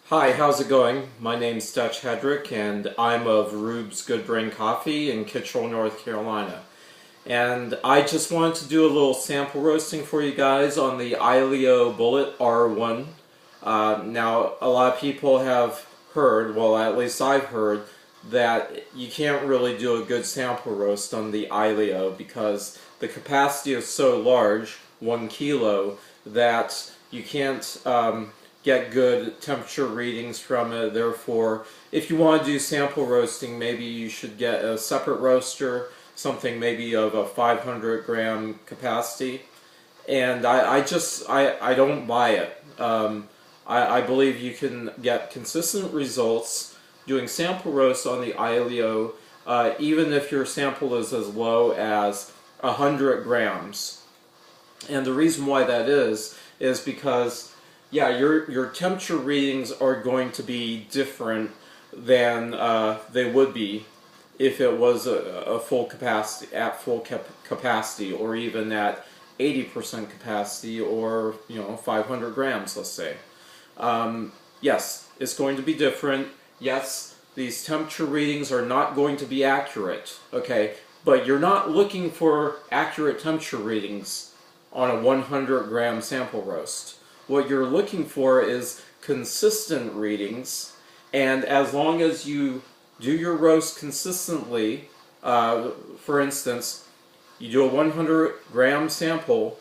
Hi, how's it going? My name's Dutch Hedrick and I'm of Rube's Good Brain Coffee in Kittrell, North Carolina. And I just wanted to do a little sample roasting for you guys on the Aillio Bullet R1. Now, a lot of people have heard, well at least I've heard, that you can't really do a good sample roast on the Aillio because the capacity is so large, 1 kilo, that you can't get good temperature readings from it. Therefore, if you want to do sample roasting, maybe you should get a separate roaster, something maybe of a 500 gram capacity. And I don't buy it. I believe you can get consistent results doing sample roasts on the Aillio, even if your sample is as low as 100 grams. And the reason why that is because yeah, your temperature readings are going to be different than they would be if it was a full capacity, at full capacity, or even at 80% capacity, or 500 grams, let's say. Yes, it's going to be different. Yes, these temperature readings are not going to be accurate. Okay, but you're not looking for accurate temperature readings on a 100 gram sample roast. What you're looking for is consistent readings, and as long as you do your roast consistently, for instance, you do a 100 gram sample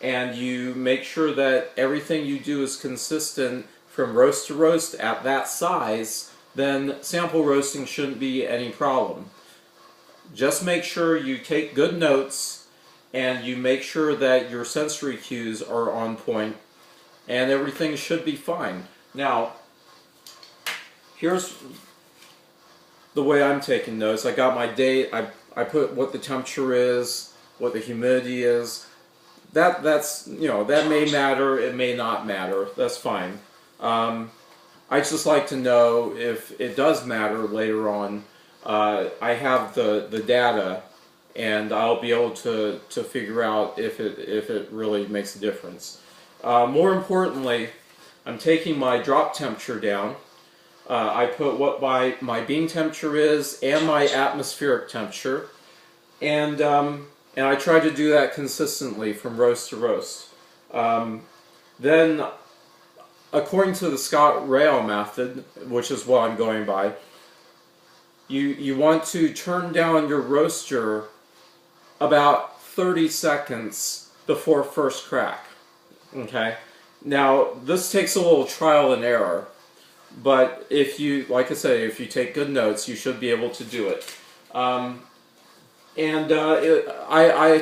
and you make sure that everything you do is consistent from roast to roast at that size, then sample roasting shouldn't be any problem. Just make sure you take good notes and you make sure that your sensory cues are on point, and everything should be fine. Now, here's the way I'm taking notes. I got my date, I put what the temperature is, what the humidity is. That's that may matter, it may not matter, that's fine. I just like to know if it does matter later on. I have the data, and I'll be able to figure out if it really makes a difference. More importantly, I'm taking my drop temperature down. I put what my bean temperature is and my atmospheric temperature, and I try to do that consistently from roast to roast. Then, according to the Scott-Rao method, which is what I'm going by, you want to turn down your roaster about 30 seconds before first crack. Okay? Now, this takes a little trial and error, but if you, like I say, if you take good notes, you should be able to do it. I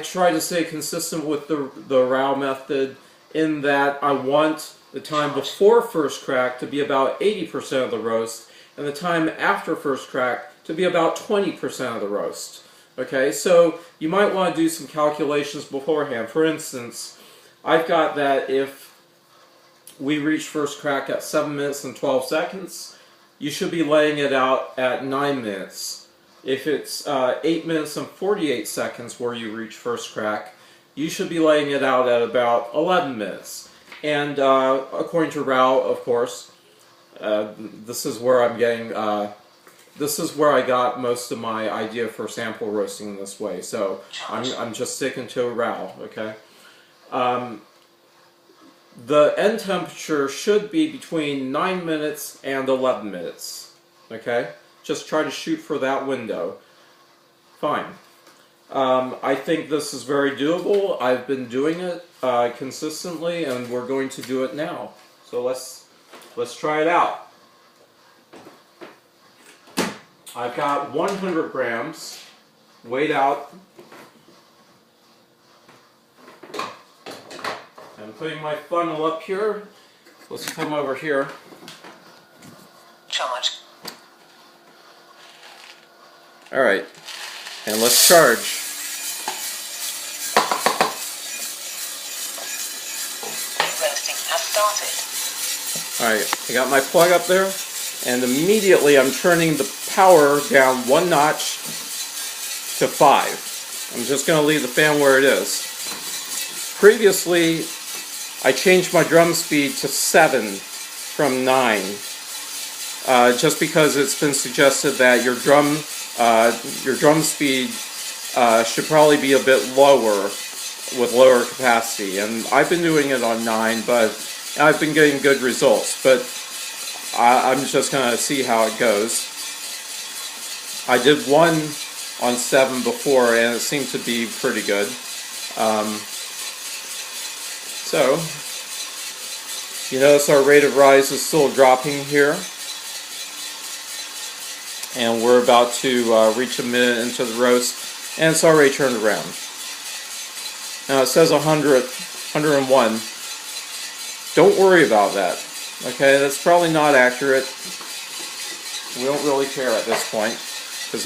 try to stay consistent with the Rao method in that I want the time before first crack to be about 80% of the roast, and the time after first crack to be about 20% of the roast. Okay, so you might want to do some calculations beforehand. For instance, I've got that if we reach first crack at 7 minutes and 12 seconds, you should be laying it out at 9 minutes. If it's 8 minutes and 48 seconds where you reach first crack, you should be laying it out at about 11 minutes. And according to Rao, of course, this is where I'm getting... this is where I got most of my idea for sample roasting this way, so I'm just sticking to a Rao, okay? The end temperature should be between 9 minutes and 11 minutes, okay? Just try to shoot for that window. Fine. I think this is very doable. I've been doing it consistently, and we're going to do it now. So let's try it out. I've got 100 grams weighed out. I'm putting my funnel up here. Let's come over here. Charge. Alright, and let's charge. Roasting has started. Alright, I got my plug up there, and immediately I'm turning the power down 1 notch to 5. I'm just going to leave the fan where it is. Previously, I changed my drum speed to 7 from 9, just because it's been suggested that your drum speed should probably be a bit lower with lower capacity. And I've been doing it on 9, but I've been getting good results. But I'm just going to see how it goes. I did one on 7 before, and it seemed to be pretty good. So, you notice our rate of rise is still dropping here. And we're about to reach a minute into the roast, and it's already turned around. Now it says 100, 101. Don't worry about that. Okay, that's probably not accurate. We don't really care at this point, because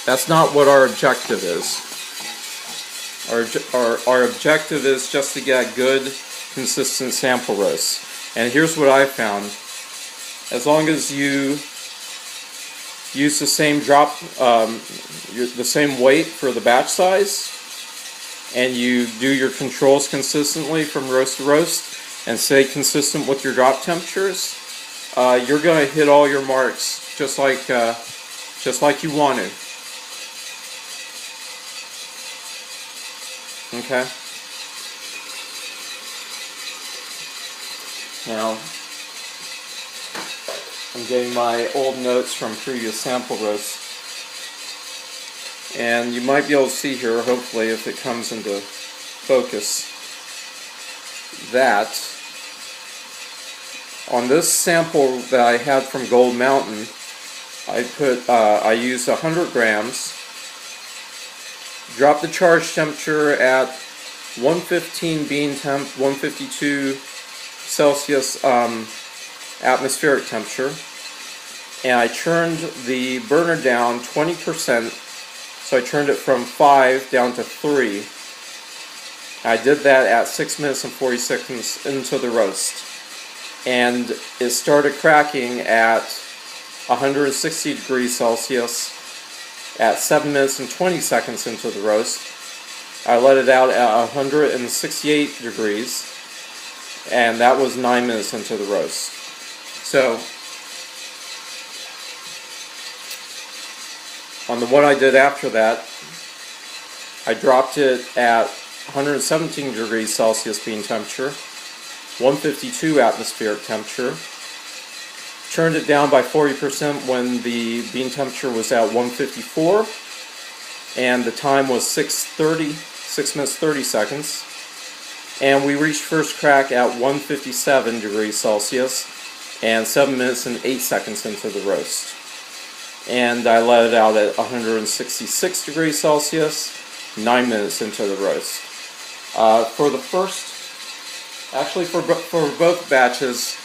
that's not what our objective is. Our objective is just to get good, consistent sample roasts. And here's what I found: as long as you use the same the same weight for the batch size, and you do your controls consistently from roast to roast, and stay consistent with your drop temperatures, you're going to hit all your marks just like you want to. Okay. Now, I'm getting my old notes from previous sample roasts, and you might be able to see here, hopefully, if it comes into focus, that on this sample that I had from Gold Mountain, I used 100 grams, dropped the charge temperature at 115 bean temp, 152 Celsius atmospheric temperature, and I turned the burner down 20%, so I turned it from 5 down to 3. I did that at 6 minutes and 40 seconds into the roast, and it started cracking at 160 degrees Celsius at 7 minutes and 20 seconds into the roast. I let it out at 168 degrees, and that was 9 minutes into the roast. So, on the one I did after that, I dropped it at 117 degrees Celsius bean temperature, 152 atmospheric temperature, turned it down by 40% when the bean temperature was at 154, and the time was 6 minutes 30 seconds, and we reached first crack at 157 degrees Celsius and 7 minutes and 8 seconds into the roast. And I let it out at 166 degrees Celsius, 9 minutes into the roast. For both batches,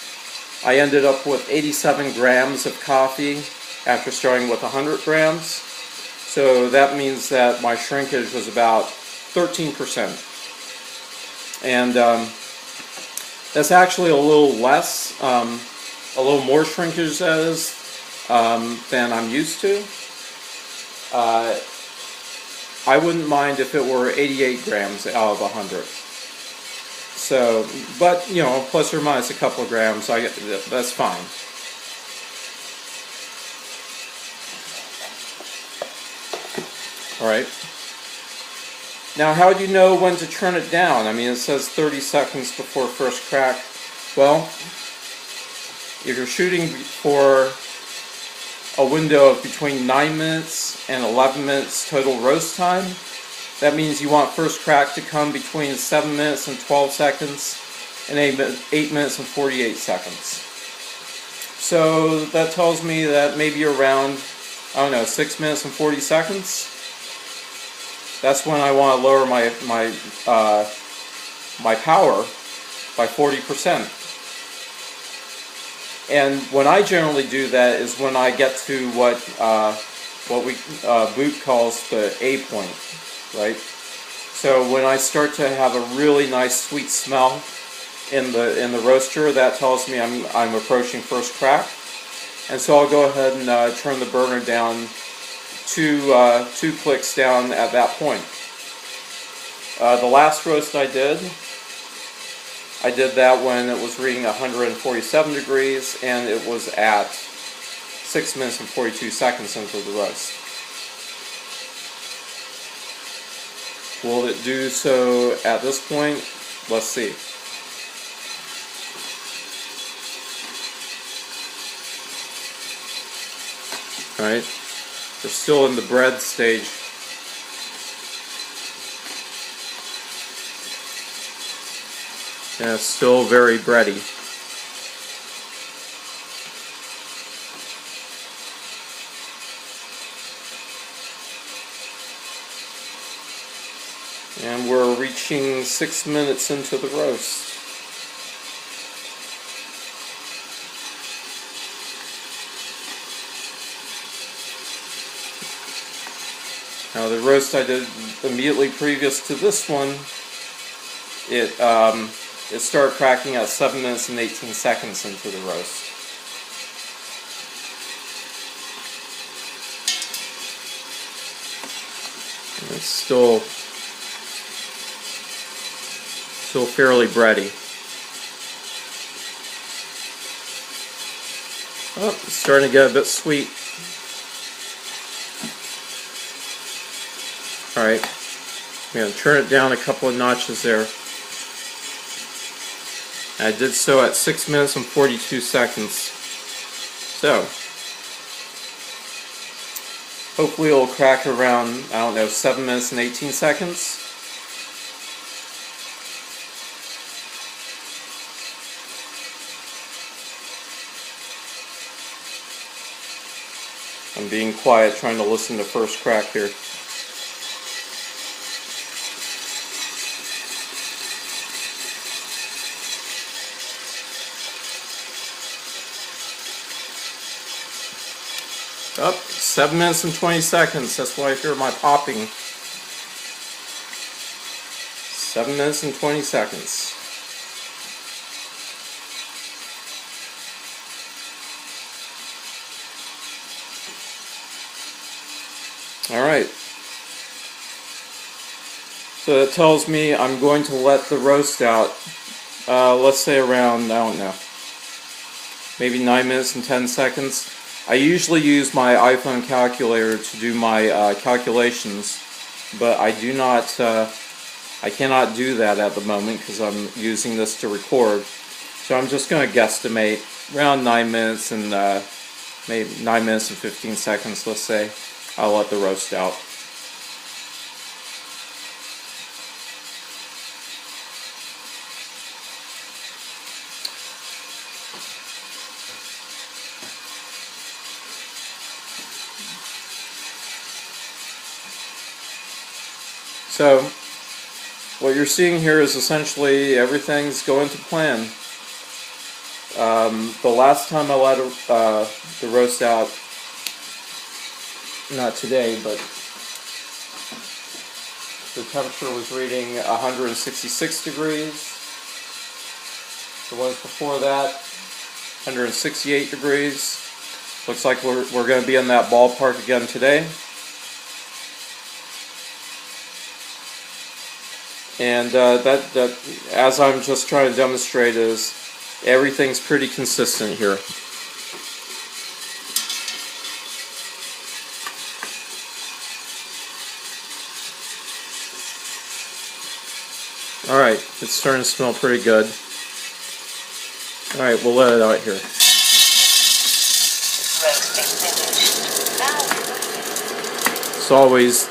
I ended up with 87 grams of coffee after starting with 100 grams. So that means that my shrinkage was about 13%. And that's actually a little less, a little more shrinkage that is, than I'm used to. I wouldn't mind if it were 88 grams out of 100. So, but, you know, plus or minus a couple of grams, that's fine. Alright. Now, how do you know when to turn it down? I mean, it says 30 seconds before first crack. Well, if you're shooting for a window of between 9 minutes and 11 minutes total roast time, that means you want first crack to come between 7 minutes and 12 seconds and 8 minutes and 48 seconds. So that tells me that maybe around, I don't know, 6 minutes and 40 seconds. That's when I want to lower my power by 40%. And when I generally do that is when I get to what Boot calls the A point, right? So when I start to have a really nice sweet smell in the roaster, that tells me I'm approaching first crack. And so I'll go ahead and turn the burner down two clicks down at that point. The last roast I did, I did that when it was reading 147 degrees and it was at 6 minutes and 42 seconds into the roast. Will it do so at this point? Let's see. Alright, we're still in the bread stage. And it's still very bready. And we're reaching 6 minutes into the roast. Now the roast I did immediately previous to this one, it started cracking at 7 minutes and 18 seconds into the roast. And it's still fairly bready. Oh, it's starting to get a bit sweet. Alright, I'm going to turn it down a couple of notches there. I did so at 6 minutes and 42 seconds. So, hopefully it'll crack around, I don't know, 7 minutes and 18 seconds. I'm being quiet, trying to listen to first crack here. Up, 7 minutes and 20 seconds. That's why I hear my popping. 7 minutes and 20 seconds. Alright. So that tells me I'm going to let the roast out, let's say around, I don't know, maybe 9 minutes and 10 seconds. I usually use my iPhone calculator to do my calculations, but I cannot do that at the moment because I'm using this to record. So I'm just going to guesstimate around 9 minutes and maybe 9 minutes and 15 seconds, let's say. I'll let the roast out. So, what you're seeing here is essentially everything's going to plan. The last time I let the roast out, not today, but the temperature was reading 166 degrees. The ones before that, 168 degrees. Looks like we're going to be in that ballpark again today. And that, as I'm just trying to demonstrate, is everything's pretty consistent here. Alright, it's starting to smell pretty good. Alright, we'll let it out here. It's always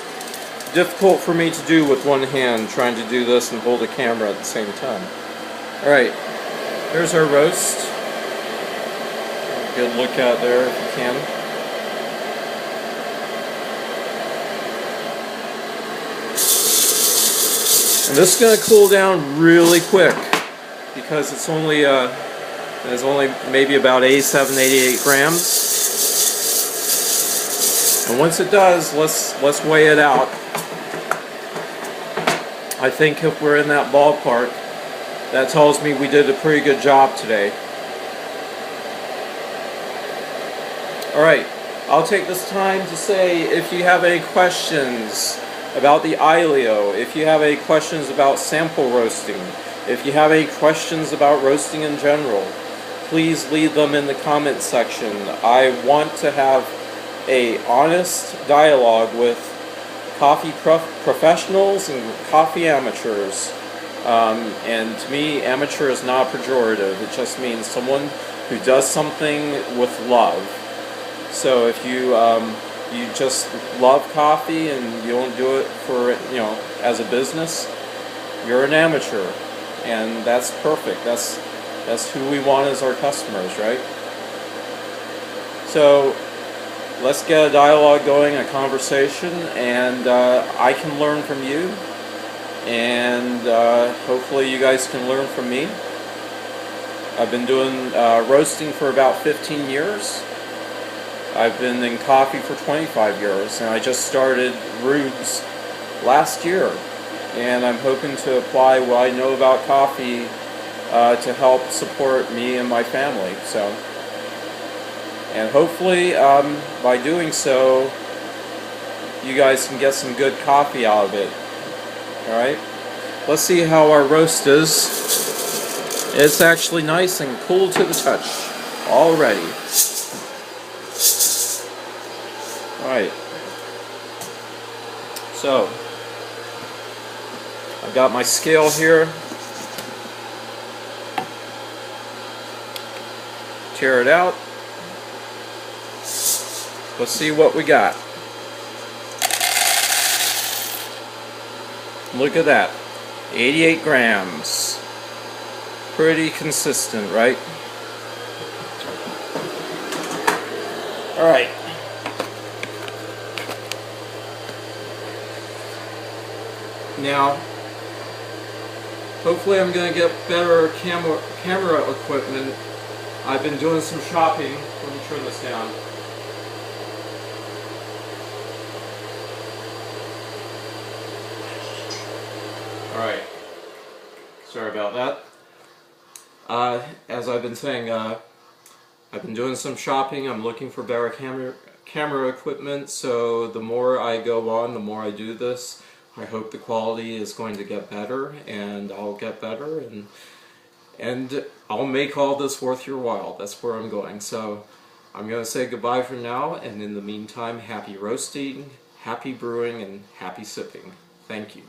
difficult for me to do with one hand, trying to do this and hold a camera at the same time. Alright, there's our roast. Good look out there if you can. And this is going to cool down really quick because it's only maybe about 87, 88 grams. And once it does, let's weigh it out. I think if we're in that ballpark, that tells me we did a pretty good job today. Alright, I'll take this time to say if you have any questions about the Aillio, if you have any questions about sample roasting, If you have any questions about roasting in general, please leave them in the comment section. I want to have a honest dialogue with coffee professionals and coffee amateurs. And to me, amateur is not pejorative. It just means someone who does something with love. So if you you just love coffee and you don't do it for, you know, as a business, you're an amateur, and that's perfect. That's who we want as our customers, right? So let's get a dialogue going, a conversation, and I can learn from you, and hopefully you guys can learn from me. I've been doing roasting for about 15 years. I've been in coffee for 25 years, and I just started Rube's last year, and I'm hoping to apply what I know about coffee to help support me and my family. So, and hopefully by doing so, you guys can get some good coffee out of it. Alright, let's see how our roast is. It's actually nice and cool to the touch already. Alright, so I've got my scale here. Tear it out. Let's see what we got. Look at that, 88 grams. Pretty consistent, right? Alright. Now, hopefully I'm going to get better camera equipment. I've been doing some shopping. Let me turn this down. Alright. Sorry about that. As I've been saying, I've been doing some shopping. I'm looking for better camera equipment, so the more I go on, the more I do this, I hope the quality is going to get better, and I'll get better, and I'll make all this worth your while. That's where I'm going. So I'm going to say goodbye for now, and in the meantime, happy roasting, happy brewing, and happy sipping. Thank you.